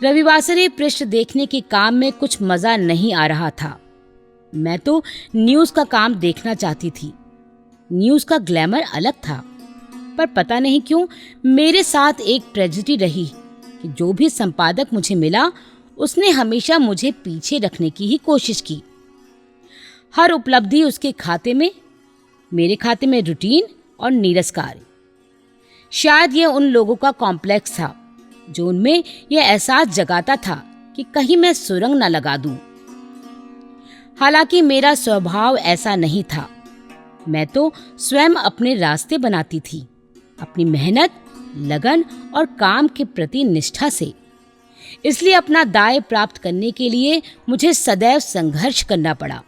रविवासरी पृष्ठ देखने के काम में कुछ मजा नहीं आ रहा था। मैं तो न्यूज का काम देखना चाहती थी। न्यूज का ग्लैमर अलग था, पर पता नहीं क्यों मेरे साथ एक ट्रेजेडी रही कि जो भी संपादक मुझे मिला उसने हमेशा मुझे पीछे रखने की ही कोशिश की। हर उपलब्धि उसके खाते में, मेरे खाते में रूटीन और नीरस कार्य। शायद यह उन लोगों का कॉम्प्लेक्स था जो उनमें यह एहसास जगाता था कि कहीं मैं सुरंग न लगा दूं। हालांकि मेरा स्वभाव ऐसा नहीं था। मैं तो स्वयं अपने रास्ते बनाती थी, अपनी मेहनत, लगन और काम के प्रति निष्ठा से। इसलिए अपना दाय प्राप्त करने के लिए मुझे सदैव संघर्ष करना पड़ा।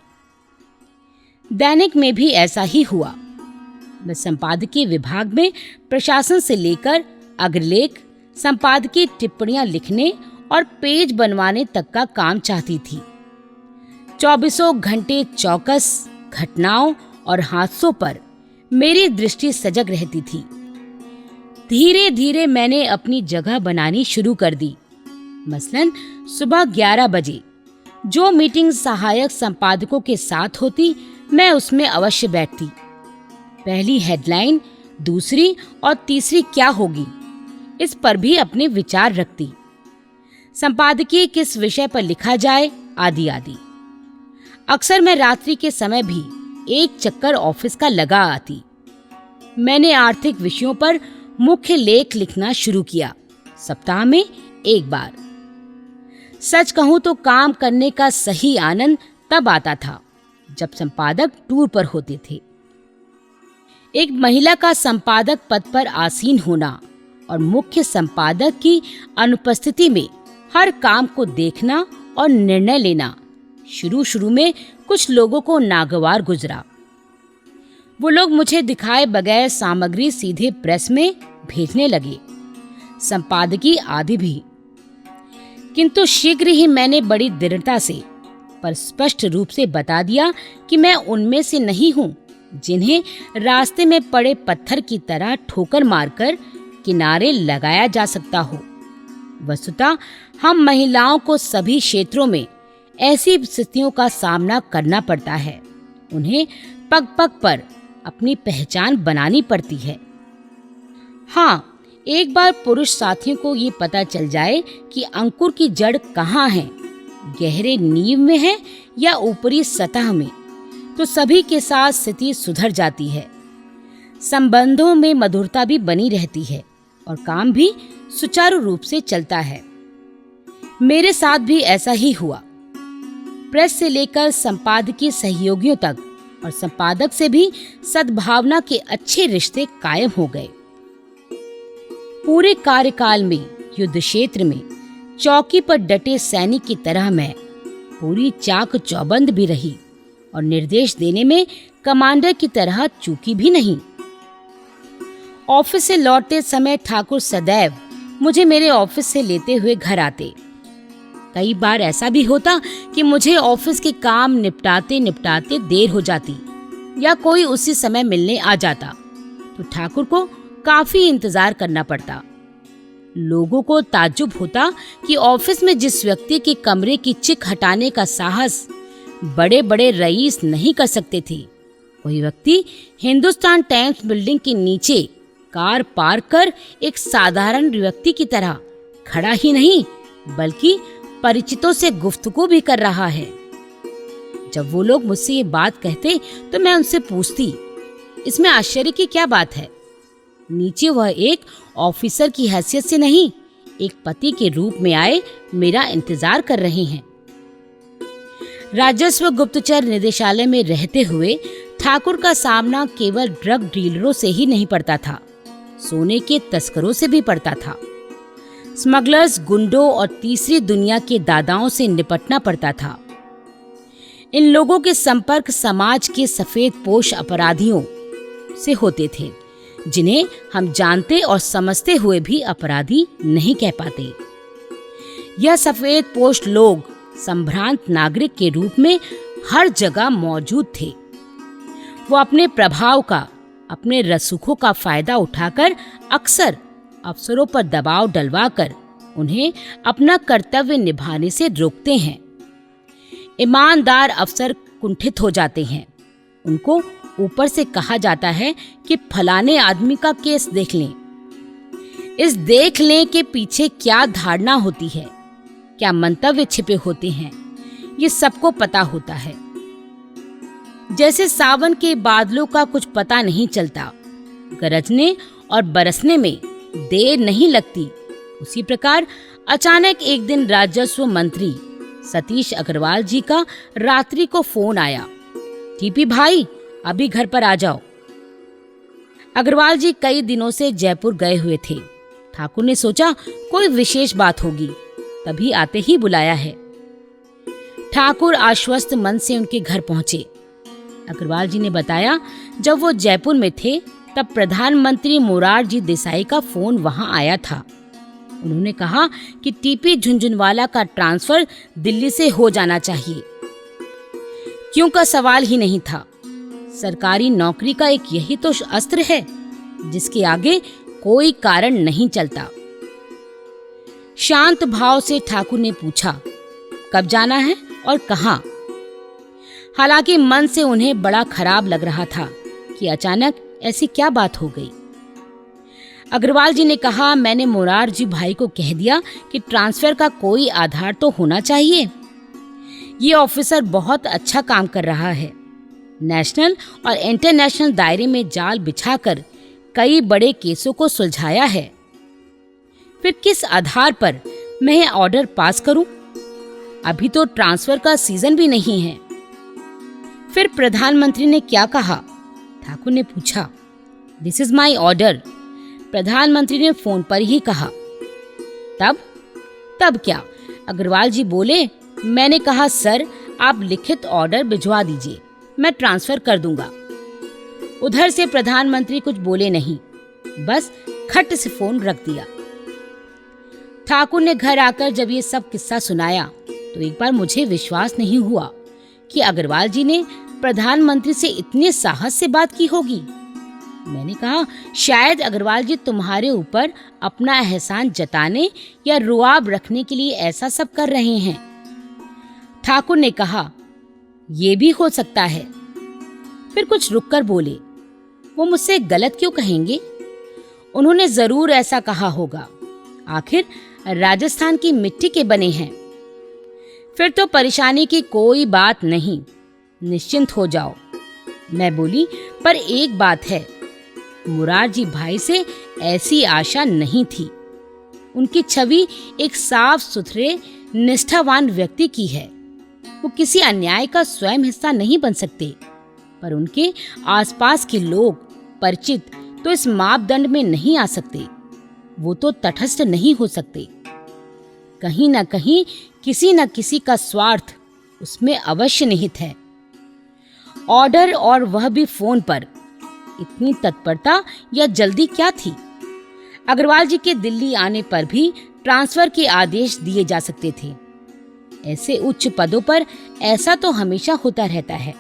दैनिक में भी ऐसा ही हुआ। मैं संपादकीय विभाग में प्रशासन से लेकर अग्रलेख, संपादकीय टिप्पणियां लिखने और पेज बनवाने तक का काम चाहती थी। 24 घंटे चौकस घटनाओं और हादसों पर मेरी दृष्टि सजग रहती थी। धीरे धीरे मैंने अपनी जगह बनानी शुरू कर दी। मसलन सुबह 11 बजे जो मीटिंग सहायक संपादकों के साथ होती, मैं उसमें अवश्य बैठती। पहली हेडलाइन, दूसरी और तीसरी क्या होगी, इस पर भी अपने विचार रखती। संपादकीय किस विषय पर लिखा जाए, आदि आदि। अक्सर मैं रात्रि के समय भी एक चक्कर ऑफिस का लगा आती। मैंने आर्थिक विषयों पर मुख्य लेख लिखना शुरू किया, सप्ताह में एक बार। सच कहूं तो काम करने का सही आनंद तब आता था जब संपादक टूर पर होते थे। एक महिला का संपादक पद पर आसीन होना और मुख्य संपादक की अनुपस्थिति में हर काम को देखना और निर्णय लेना शुरू में कुछ लोगों को नागवार गुजरा। वो लोग मुझे दिखाए बगैर सामग्री सीधे प्रेस में भेजने लगे, संपादकीय आदि भी। किंतु शीघ्र ही मैंने बड़ी दृढ़ता से पर स्पष्ट रूप से बता दिया कि मैं उनमें से नहीं हूं जिन्हें रास्ते में पड़े पत्थर की तरह ठोकर मारकर किनारे लगाया जा सकता हो। वस्तुतः हम महिलाओं को सभी क्षेत्रों में ऐसी स्थितियों का सामना करना पड़ता है। उन्हें पग पग पर अपनी पहचान बनानी पड़ती है। हाँ, एक बार पुरुष साथियों को ये पता चल जाए कि अंकुर की जड़ कहाँ है, गहरे नींव में है या ऊपरी सतह में, तो सभी के साथ स्थिति सुधर जाती है। संबंधों में मधुरता भी बनी रहती है और काम भी सुचारू रूप से चलता है। मेरे साथ भी ऐसा ही हुआ। प्रेस से लेकर संपादकीय सहयोगियों तक और संपादक से भी सद्भावना के अच्छे रिश्ते कायम हो गए। पूरे कार्यकाल में युद्ध क्षेत्र में चौकी पर डटे सैनिक की तरह मैं पूरी चाक चौबंद भी रही और निर्देश देने में कमांडर की तरह चूकी भी नहीं। ऑफिस से लौटते समय ठाकुर सदैव मुझे मेरे ऑफिस से लेते हुए घर आते। कई बार ऐसा भी होता कि मुझे ऑफिस के काम निपटाते निपटाते देर हो जाती या कोई उसी समय मिलने आ जाता, तो ठाकुर को काफी इंतजार करना पड़ता। लोगों को ताज्जुब होता कि ऑफिस में जिस व्यक्ति के कमरे की चिक हटाने का साहस बड़े बड़े रईस नहीं कर सकते थे, वही व्यक्ति हिंदुस्तान टाइम्स बिल्डिंग के नीचे कार पार्क कर एक साधारण व्यक्ति की तरह खड़ा ही नहीं बल्कि परिचितों से गुफ्तगू भी कर रहा है। जब वो लोग मुझसे ये बात कहते तो मैं उनसे पूछती, इसमें आश्चर्य की क्या बात है? नीचे वह एक ऑफिसर की हैसियत से नहीं, एक पति के रूप में आए मेरा इंतजार कर रहे हैं। राजस्व गुप्तचर निदेशालय में रहते हुए ठाकुर का सामना केवल ड्रग डीलरों से ही नहीं पड़ता था, सोने के तस्करों से भी पड़ता था। स्मगलर्स, गुंडों और तीसरी दुनिया के दादाओं से निपटना पड़ता था। इन लोगों के संपर्क समाज के सफेद पोश अपराधियों से होते थे, जिन्हें हम जानते और समझते हुए भी अपराधी नहीं कह पाते। यह सफेद पोश लोग संभ्रांत नागरिक के रूप में हर जगह मौजूद थे। वो अपने प्रभाव का, अपने रसूखों का फायदा उठाकर अक्सर अफसरों पर दबाव डलवाकर उन्हें अपना कर्तव्य निभाने से रोकते हैं। ईमानदार अफसर कुंठित हो जाते हैं। उनको ऊपर से कहा जाता है कि फलाने आदमी का केस देख लें। इस देख लें के पीछे क्या धारणा होती है, क्या मंतव्य छिपे होते हैं, ये सबको पता होता है। जैसे सावन के बादलों का कुछ पता नहीं चलता, गरजने और बरसने में देर नहीं लगती, उसी प्रकार अचानक एक दिन राजस्व मंत्री सतीश अग्रवाल जी का रात्रि को फोन आया, टीपी भाई अभी घर पर आ जाओ। अग्रवाल जी कई दिनों से जयपुर गए हुए थे। ठाकुर ने सोचा कोई विशेष बात होगी, तभी आते ही बुलाया है। ठाकुर आश्वस्त मन से उनके घर पहुंचे। अग्रवाल जी ने बताया जब वो जयपुर में थे तब प्रधानमंत्री मोरारजी देसाई का फोन वहां आया था। उन्होंने कहा कि टीपी झुनझुनवाला का ट्रांसफर दिल्ली से हो जाना चाहिए। क्यों का सवाल ही नहीं था। सरकारी नौकरी का एक यही तो अस्त्र है जिसके आगे कोई कारण नहीं चलता। शांत भाव से ठाकुर ने पूछा, कब जाना है और कहां? हालांकि मन से उन्हें बड़ा खराब लग रहा था कि अचानक ऐसी क्या बात हो गई। अग्रवाल जी ने कहा, मैंने मोरारजी भाई को कह दिया कि ट्रांसफर का कोई आधार तो होना चाहिए। ये ऑफिसर बहुत अच्छा काम कर रहा है। नेशनल और इंटरनेशनल दायरे में जाल बिछाकर कई बड़े केसों को सुलझाया है। फिर किस आधार पर मैं ये ऑर्डर पास करूं? अभी तो ट्रांसफर का सीजन भी नहीं है। फिर प्रधानमंत्री ने क्या कहा? ठाकुर ने पूछा। दिस इज माई ऑर्डर, प्रधानमंत्री ने फोन पर ही कहा। तब क्या? अग्रवाल जी बोले, मैंने कहा सर आप लिखित ऑर्डर भिजवा दीजिए, मैं ट्रांसफर कर दूंगा। उधर से प्रधानमंत्री कुछ बोले नहीं, बस खट से फोन रख दिया। ठाकुर ने घर आकर जब ये सब किस्सा सुनाया तो एक बार मुझे विश्वास नहीं हुआ कि अग्रवाल जी ने प्रधानमंत्री से इतने साहस से बात की होगी। मैंने कहा शायद अग्रवाल जी तुम्हारे ऊपर अपना एहसान जताने या रुआब रखने के लिए ऐसा सब कर रहे हैं। ठाकुर ने कहा ये भी हो सकता है। फिर कुछ रुककर बोले, वो मुझसे गलत क्यों कहेंगे? उन्होंने जरूर ऐसा कहा होगा, आखिर राजस्थान की मिट्टी के बने हैं। फिर तो परेशानी की कोई बात नहीं, निश्चिंत हो जाओ। मैं बोली, पर एक बात है, मोरारजी भाई से ऐसी आशा नहीं थी। उनकी छवि एक साफ सुथरे निष्ठावान व्यक्ति की है। वो किसी अन्याय का स्वयं हिस्सा नहीं बन सकते, पर उनके आसपास के लोग परिचित तो इस मापदंड में नहीं आ सकते। वो तो तटस्थ नहीं हो सकते। कहीं न कहीं किसी न किसी का स्वार्थ उसमें अवश्य निहित है। ऑर्डर और वह भी फोन पर। इतनी तत्परता या जल्दी क्या थी? अग्रवाल जी के दिल्ली आने पर भी ट्रांसफर के आदेश दिए जा सकते थे। ऐसे उच्च पदों पर ऐसा तो हमेशा होता रहता है,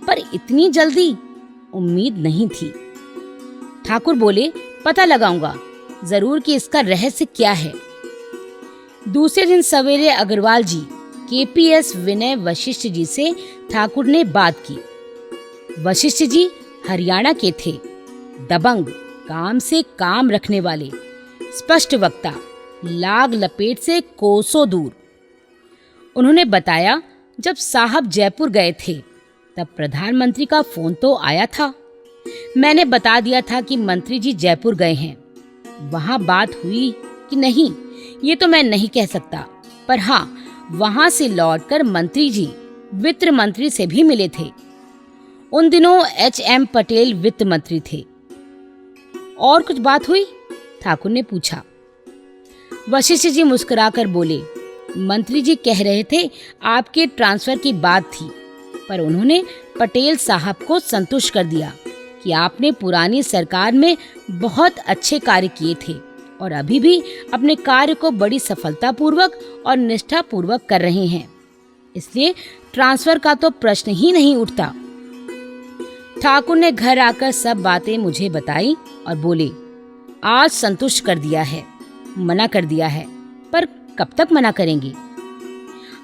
पर इतनी जल्दी उम्मीद नहीं थी। ठाकुर बोले, पता लगाऊंगा जरूर कि इसका रहस्य क्या है। दूसरे दिन सवेरे अग्रवाल जी केपीएस विनय वशिष्ठ जी से ठाकुर ने बात की। वशिष्ठ जी हरियाणा के थे, दबंग, काम से काम रखने वाले, स्पष्ट वक्ता, लाग लपेट से कोसों दूर। उन्होंने बताया जब साहब जयपुर गए थे तब प्रधानमंत्री का फोन तो आया था। मैंने बता दिया था कि मंत्री जी जयपुर गए हैं। वहां बात हुई कि नहीं ये तो मैं नहीं कह सकता, पर हाँ वहां से लौटकर मंत्री जी वित्त मंत्री से भी मिले थे। उन दिनों एच.एम. पटेल वित्त मंत्री थे। और कुछ बात हुई? ठाकुर ने पूछा। वशिष्ठ जी मुस्कुराकर बोले, मंत्री जी कह रहे थे आपके ट्रांसफर की बात थी, पर उन्होंने पटेल साहब को संतुष्ट कर दिया कि आपने पुरानी सरकार में बहुत अच्छे कार्य किए थे और अभी भी अपने कार्य को बड़ी सफलतापूर्वक और निष्ठापूर्वक कर रहे हैं, इसलिए ट्रांसफर का तो प्रश्न ही नहीं उठता। ठाकुर ने घर आकर सब बातें मुझे बताई और बोले, आज संतुष्ट कर दिया है, मना कर दिया है, कब तक मना करेंगे?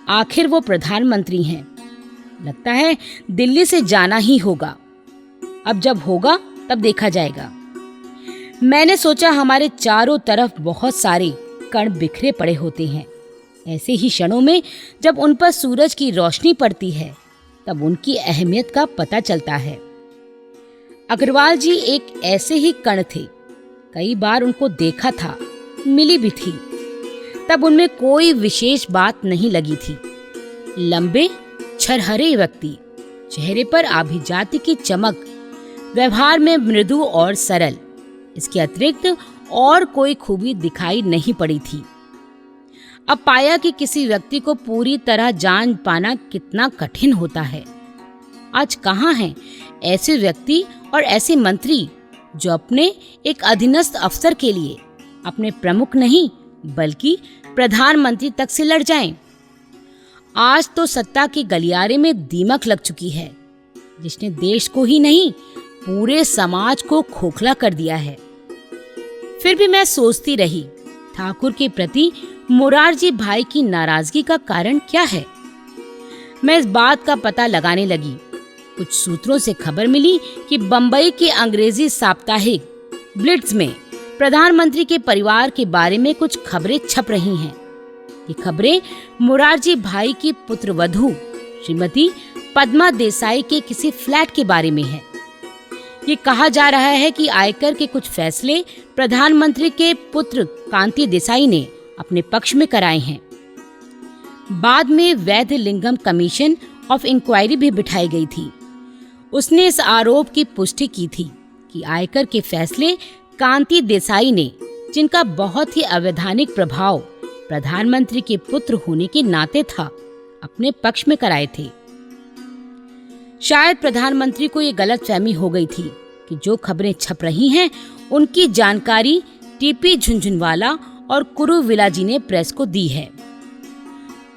आखिर वो प्रधानमंत्री हैं। लगता है दिल्ली से जाना ही होगा। अब जब होगा तब देखा जाएगा। मैंने सोचा हमारे चारों तरफ बहुत सारे कण बिखरे पड़े होते हैं। ऐसे ही क्षणों में जब उन पर सूरज की रोशनी पड़ती है तब उनकी अहमियत का पता चलता है। अग्रवाल जी एक ऐसे ही कण थे। कई बार उनको देखा था, मिली भी थी। तब उनमें कोई विशेष बात नहीं लगी थी। लंबे छरहरे व्यक्ति, चेहरे पर आभिजात्य की चमक, व्यवहार में मृदु और सरल। इसके अतिरिक्त और कोई खूबी दिखाई नहीं पड़ी थी। अब पाया कि किसी व्यक्ति को पूरी तरह जान पाना कितना कठिन होता है। आज कहाँ हैं ऐसे व्यक्ति और ऐसे मंत्री जो अपने एक अधीनस्थ अफसर के लिए अपने प्रमुख नहीं बल्कि प्रधानमंत्री तक से लड़ जाएं। आज तो सत्ता के गलियारे में दीमक लग चुकी है, जिसने देश को ही नहीं पूरे समाज को खोखला कर दिया है। फिर भी मैं सोचती रही, ठाकुर के प्रति मोरारजी भाई की नाराजगी का कारण क्या है। मैं इस बात का पता लगाने लगी। कुछ सूत्रों से खबर मिली कि बंबई के अंग्रेजी साप्ताहिक ब्लिट्ज में प्रधानमंत्री के परिवार के बारे में कुछ खबरें छप रही हैं। ये खबरें मोरारजी भाई की पुत्रवधू श्रीमती पद्मा देसाई के किसी फ्लैट के बारे में है। ये कहा जा रहा है कि आयकर के कुछ फैसले प्रधानमंत्री के पुत्र कांति देसाई ने अपने पक्ष में कराए हैं। बाद में वैद्यलिंगम कमीशन ऑफ इंक्वायरी भी बिठाई गई थी। उसने इस आरोप की पुष्टि की थी कि आयकर के फैसले कांति देसाई ने, जिनका बहुत ही अवैधानिक प्रभाव प्रधानमंत्री के पुत्र होने के नाते था, अपने पक्ष में कराए थे। शायद प्रधानमंत्री को ये गलतफहमी हो गई थी कि जो खबरें छप रही हैं उनकी जानकारी टीपी झुनझुनवाला और कुरुविला जी ने प्रेस को दी है।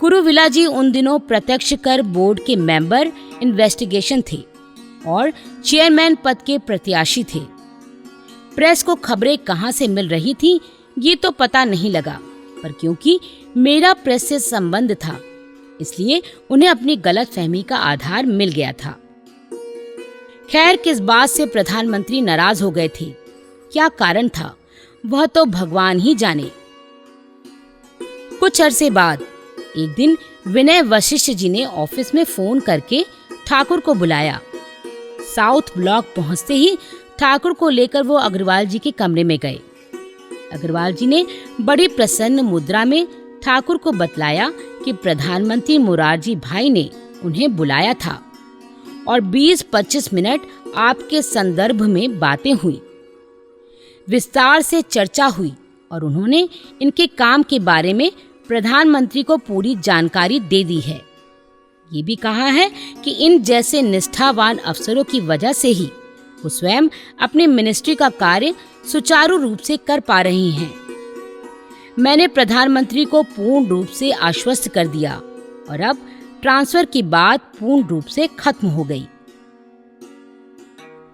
कुरुविला जी उन दिनों प्रत्यक्ष कर बोर्ड के मेंबर इन्वेस्टिगेशन थे और चेयरमैन पद के प्रत्याशी थे। प्रेस को खबरें कहां से मिल रही थी ये तो पता नहीं लगा, पर क्योंकि मेरा प्रेस से संबंध था इसलिए उन्हें अपनी गलतफहमी का आधार मिल गया था। खैर, किस बात से प्रधानमंत्री नाराज हो गए थे, क्या कारण था, वह तो भगवान ही जाने। कुछ अरसे बाद एक दिन विनय वशिष्ठ जी ने ऑफिस में फोन करके ठाकुर को बुलाया। साउथ ब्लॉक पहुंचते ही ठाकुर को लेकर वो अग्रवाल जी के कमरे में गए। अग्रवाल जी ने बड़ी प्रसन्न मुद्रा में ठाकुर को बतलाया कि प्रधानमंत्री मोरारजी भाई ने उन्हें बुलाया था और 20-25 मिनट आपके संदर्भ में बातें हुई, विस्तार से चर्चा हुई और उन्होंने इनके काम के बारे में प्रधानमंत्री को पूरी जानकारी दे दी है। ये भी कहा है कि इन जैसे निष्ठावान अफसरों की वजह से ही वो स्वयं अपने मिनिस्ट्री का कार्य सुचारू रूप से कर पा रही हैं। मैंने प्रधानमंत्री को पूर्ण रूप से आश्वस्त कर दिया और अब ट्रांसफर की बात पूर्ण रूप से खत्म हो गई।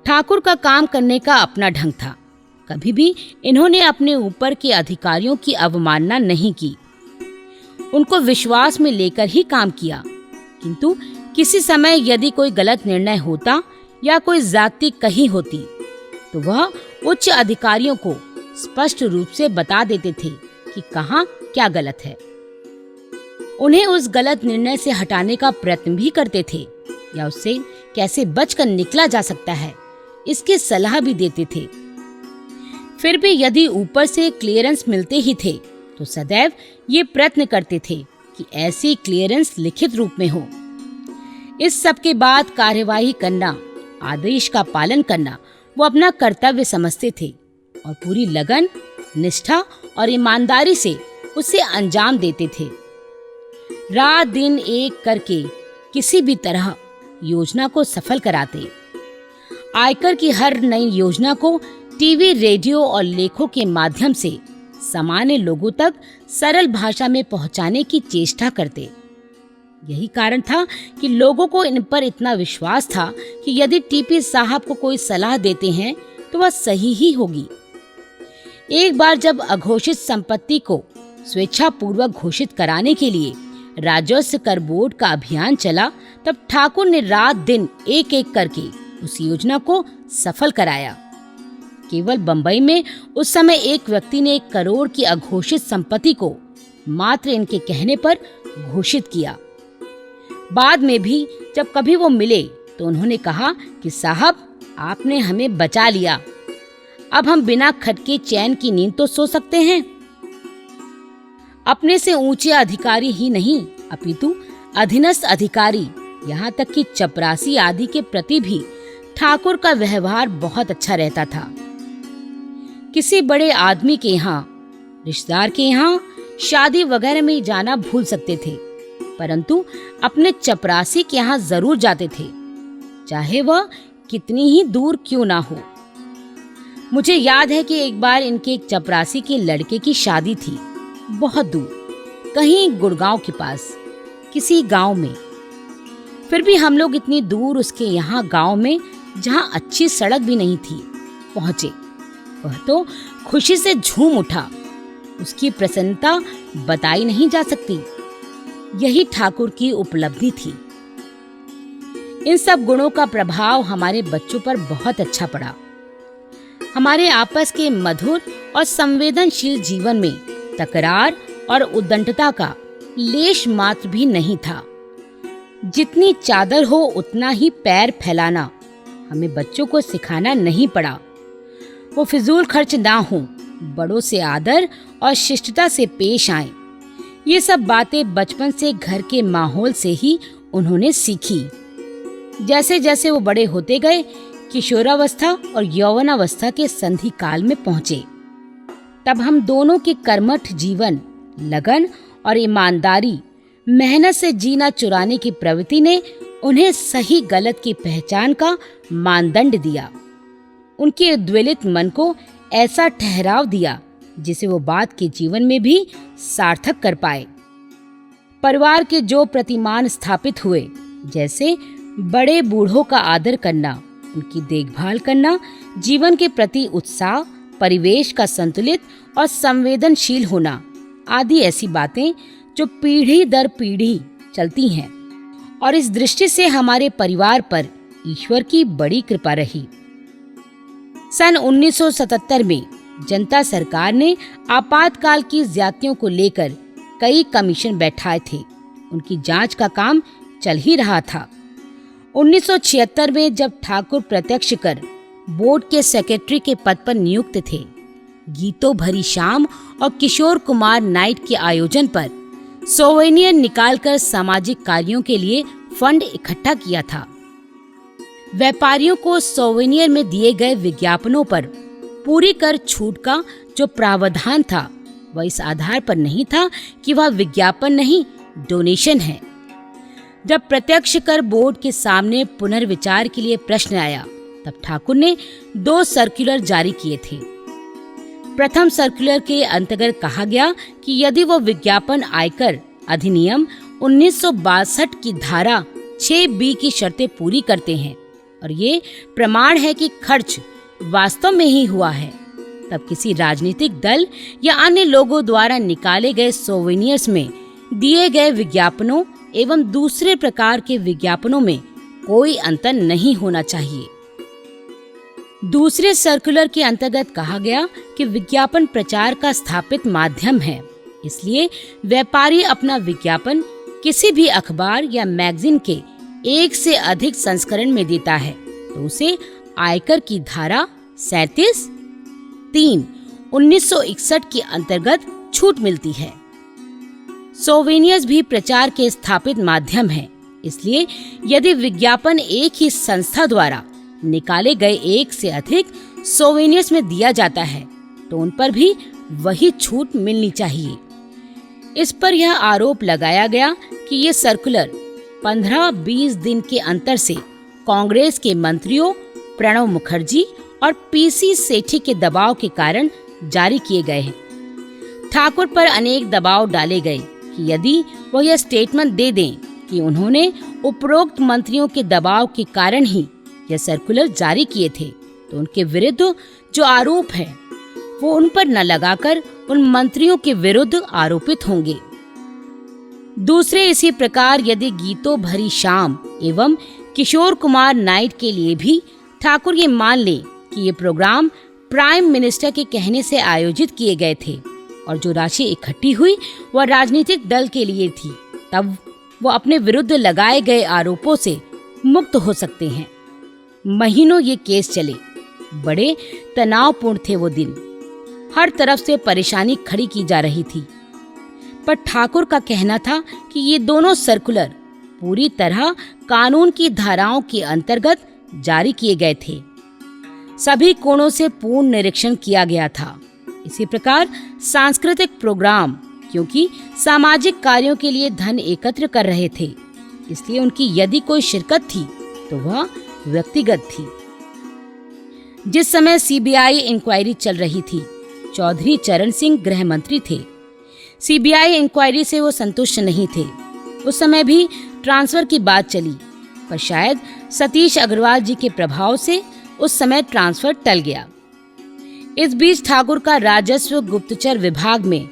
ठाकुर का काम करने का अपना ढंग था। कभी भी इन्होंने अपने ऊपर के अधिकारियों की अवमानना नहीं की। उनको विश्वास में लेकर ही काम किया, किंतु किसी समय यदि कोई गलत निर्णय होता या कोई जाति कही होती तो वह उच्च अधिकारियों को स्पष्ट रूप से बता देते थे कि कहाँ क्या गलत है। उन्हें उस गलत निर्णय से हटाने का प्रयत्न भी करते थे या उससे कैसे बचकर निकला जा सकता है, इसकी सलाह भी देते थे। फिर भी यदि ऊपर से क्लियरेंस मिलते ही थे तो सदैव ये प्रयत्न करते थे कि ऐसी क्लियरेंस लिखित रूप में हो। इस सब के बाद कार्यवाही करना, आदेश का पालन करना वो अपना कर्तव्य समझते थे और पूरी लगन, निष्ठा और ईमानदारी से उसे अंजाम देते थे। रात दिन एक करके किसी भी तरह योजना को सफल कराते। आयकर की हर नई योजना को टीवी, रेडियो और लेखों के माध्यम से सामान्य लोगों तक सरल भाषा में पहुंचाने की चेष्टा करते। यही कारण था कि लोगों को इन पर इतना विश्वास था कि यदि टीपी साहब को कोई सलाह देते हैं तो वह सही ही होगी। एक बार जब अघोषित संपत्ति को स्वेच्छापूर्वक घोषित कराने के लिए राजस्व कर बोर्ड का अभियान चला, तब ठाकुर ने रात दिन एक एक करके उस योजना को सफल कराया। केवल बंबई में उस समय एक व्यक्ति ने 1 करोड़ की अघोषित संपत्ति को मात्र इनके कहने पर घोषित किया। बाद में भी जब कभी वो मिले तो उन्होंने कहा कि साहब, आपने हमें बचा लिया, अब हम बिना खटके चैन की नींद तो सो सकते हैं। अपने से ऊंचे अधिकारी ही नहीं अपितु अधीनस्थ अधिकारी, यहाँ तक कि चपरासी आदि के प्रति भी ठाकुर का व्यवहार बहुत अच्छा रहता था। किसी बड़े आदमी के यहाँ, रिश्तेदार के यहाँ शादी वगैरह में जाना भूल सकते थे, परंतु अपने चपरासी के यहाँ जरूर जाते थे, चाहे वह कितनी ही दूर क्यों ना हो। मुझे याद है कि एक बार इनके एक चपरासी के लड़के की शादी थी, बहुत दूर, कहीं गुड़गांव के पास किसी गांव में। फिर भी हम लोग इतनी दूर उसके यहाँ गांव में, जहाँ अच्छी सड़क भी नहीं थी, पहुंचे। वह तो खुशी से झूम उठा, उसकी प्रसन्नता बताई नहीं जा सकती। यही ठाकुर की उपलब्धि थी। इन सब गुणों का प्रभाव हमारे बच्चों पर बहुत अच्छा पड़ा। हमारे आपस के मधुर और संवेदनशील जीवन में तकरार और उद्दंडता का लेश मात्र भी नहीं था। जितनी चादर हो उतना ही पैर फैलाना हमें बच्चों को सिखाना नहीं पड़ा। वो फिजूल खर्च ना हो, बड़ों से आदर और शिष्टता से पेश आएं। ये सब बातें बचपन से घर के माहौल से ही उन्होंने सीखी। जैसे जैसे वो बड़े होते गए, किशोरावस्था और यौवनावस्था के संधि काल में पहुंचे, तब हम दोनों के कर्मठ जीवन, लगन और ईमानदारी, मेहनत से जीना चुराने की प्रवृत्ति ने उन्हें सही गलत की पहचान का मानदंड दिया। उनके उद्वेलित मन को ऐसा ठहराव दिया जिसे वो बाद के जीवन में भी सार्थक कर पाए। परिवार के जो प्रतिमान स्थापित हुए, जैसे बड़े बूढ़ों का आदर करना, उनकी देखभाल करना, जीवन के प्रति उत्साह, परिवेश का संतुलित और संवेदनशील होना आदि ऐसी बातें जो पीढ़ी दर पीढ़ी चलती हैं, और इस दृष्टि से हमारे परिवार पर ईश्वर की बड़ी कृपा रही। सन 1977 में जनता सरकार ने आपातकाल की ज्यादतियों को लेकर कई कमीशन बैठाए थे। उनकी जांच का काम चल ही रहा था। 1976 में जब ठाकुर प्रत्यक्ष कर बोर्ड के सेक्रेटरी के पद पर नियुक्त थे, गीतों भरी शाम और किशोर कुमार नाइट के आयोजन पर सोवेनियर निकालकर सामाजिक कार्यों के लिए फंड इकट्ठा किया था। व्यापारियों को सोवेनियर में दिए गए विज्ञापनों पर पूरी कर छूट का जो प्रावधान था, वह इस आधार पर नहीं था कि वह विज्ञापन नहीं, डोनेशन है। जब प्रत्यक्ष कर बोर्ड के सामने पुनर्विचार के लिए प्रश्न आया, तब ठाकुर ने 2 सर्कुलर जारी किए थे। प्रथम सर्कुलर के अंतर्गत कहा गया कि यदि वो विज्ञापन आयकर अधिनियम 1962 की धारा 6B की शर्तें पूरी करते हैं और ये प्रमाण है कि खर्च वास्तव में ही हुआ है, तब किसी राजनीतिक दल या अन्य लोगों द्वारा निकाले गए सोवेनियर्स में दिए गए विज्ञापनों एवं दूसरे प्रकार के विज्ञापनों में कोई अंतर नहीं होना चाहिए। दूसरे सर्कुलर के अंतर्गत कहा गया कि विज्ञापन प्रचार का स्थापित माध्यम है, इसलिए व्यापारी अपना विज्ञापन किसी भी अखबार या मैगजीन के 1 से अधिक संस्करण में देता है तो उसे आयकर की धारा 37(3) 1961 के अंतर्गत छूट मिलती है। सोवेनियर्स भी प्रचार के स्थापित माध्यम है, इसलिए यदि विज्ञापन एक ही संस्था द्वारा निकाले गए 1 से अधिक सोवेनियर्स में दिया जाता है तो उन पर भी वही छूट मिलनी चाहिए। इस पर यह आरोप लगाया गया कि ये सर्कुलर 15-20 दिन के अंतर से कांग्रेस के मंत्रियों प्रणब मुखर्जी और पीसी सेठी के दबाव के कारण जारी किए गए हैं। ठाकुर पर अनेक दबाव डाले गए कि यदि वह यह स्टेटमेंट दे दें कि उन्होंने उपरोक्त मंत्रियों के दबाव के कारण ही यह सर्कुलर जारी किए थे, तो उनके विरुद्ध जो आरोप है वो उन पर न लगाकर उन मंत्रियों के विरुद्ध आरोपित होंगे। दूसरे इसी प्रकार यदि गीतों भरी शाम एवं किशोर कुमार नाइट के लिए भी ठाकुर ये मान ले कि ये प्रोग्राम प्राइम मिनिस्टर के कहने से आयोजित किए गए थे और जो राशि इकट्ठी हुई वह राजनीतिक दल के लिए थी, तब वो अपने विरुद्ध लगाए गए आरोपों से मुक्त हो सकते हैं। महीनों ये केस चले। बड़े तनावपूर्ण थे वो दिन। हर तरफ से परेशानी खड़ी की जा रही थी, पर ठाकुर का कहना था कि ये दोनों सर्कुलर पूरी तरह कानून की धाराओं के अंतर्गत जारी किए गए थे। सभी कोणों से पूर्ण निरीक्षण किया गया था। इसी प्रकार सांस्कृतिक प्रोग्राम क्योंकि सामाजिक कार्यों के लिए धन एकत्र कर रहे थे, इसलिए उनकी यदि कोई शिरकत थी तो वह व्यक्तिगत थी। जिस समय सीबीआई इंक्वायरी चल रही थी, चौधरी चरण सिंह गृह मंत्री थे। सीबीआई इंक्वायरी से वो संतुष्ट नहीं थे। उस समय भी ट्रांसफर की बात चली, पर शायद सतीश अग्रवाल जी के प्रभाव से उस समय ट्रांसफर टल गया। इस बीच ठाकुर का राजस्व गुप्तचर विभाग में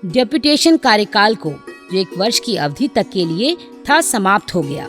डेप्यूटेशन कार्यकाल को जो 1 वर्ष की अवधि तक के लिए था समाप्त हो गया।